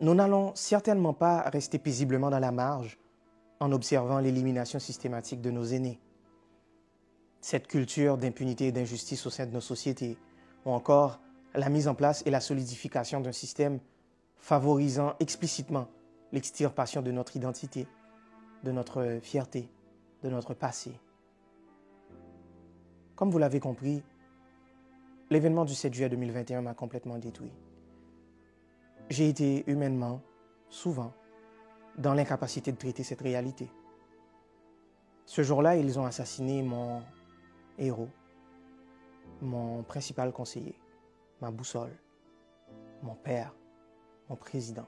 Nous n'allons certainement pas rester paisiblement dans la marge en observant l'élimination systématique de nos aînés. Cette culture d'impunité et d'injustice au sein de nos sociétés, ou encore la mise en place et la solidification d'un système favorisant explicitement l'extirpation de notre identité, de notre fierté, de notre passé. Comme vous l'avez compris, l'événement du 7 juillet 2021 m'a complètement détruit. J'ai été humainement, souvent, dans l'incapacité de traiter cette réalité. Ce jour-là, ils ont assassiné mon héros, mon principal conseiller, ma boussole, mon père, mon président.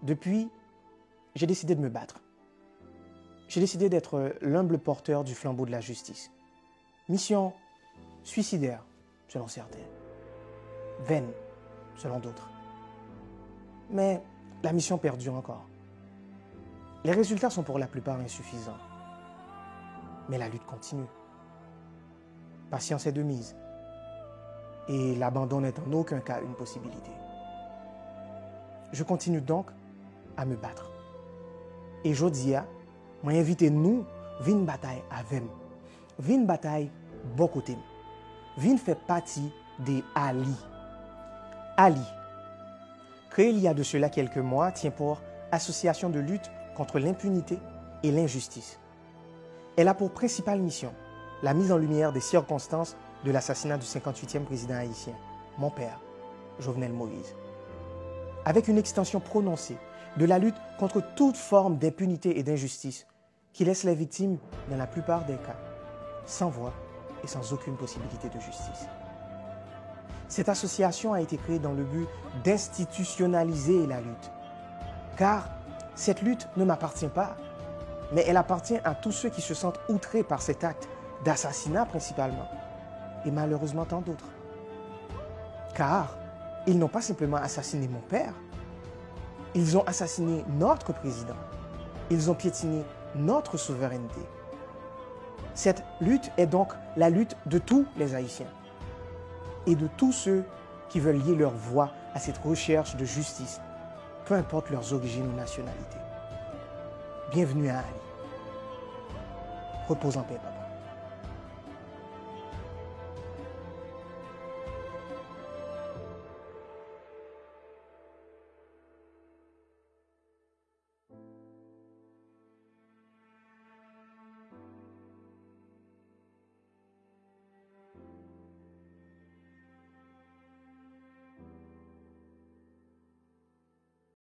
Depuis, j'ai décidé de me battre. J'ai décidé d'être l'humble porteur du flambeau de la justice. Mission suicidaire, selon certains. Vaine, selon d'autres. Mais la mission perdure encore. Les résultats sont pour la plupart insuffisants. Mais la lutte continue. Patience est de mise. Et l'abandon n'est en aucun cas une possibilité. Je continue donc à me battre. Et jodi a, moi invite nous vinn bataille avec. Vinn bataille bon côté. Vinn fait partie des Ali. Ali, créé il y a de cela quelques mois, tient pour Association de lutte contre l'impunité et l'injustice. Elle a pour principale mission la mise en lumière des circonstances de l'assassinat du 58e président haïtien, mon père, Jovenel Moïse. Avec une extension prononcée de la lutte contre toute forme d'impunité et d'injustice qui laisse les victimes, dans la plupart des cas, sans voix et sans aucune possibilité de justice. Cette association a été créée dans le but d'institutionnaliser la lutte. Car cette lutte ne m'appartient pas, mais elle appartient à tous ceux qui se sentent outrés par cet acte d'assassinat principalement, et malheureusement tant d'autres. Car ils n'ont pas simplement assassiné mon père, ils ont assassiné notre président, ils ont piétiné notre souveraineté. Cette lutte est donc la lutte de tous les Haïtiens et de tous ceux qui veulent lier leur voix à cette recherche de justice, peu importe leurs origines ou nationalités. Bienvenue à Ali. Repose en paix, papa.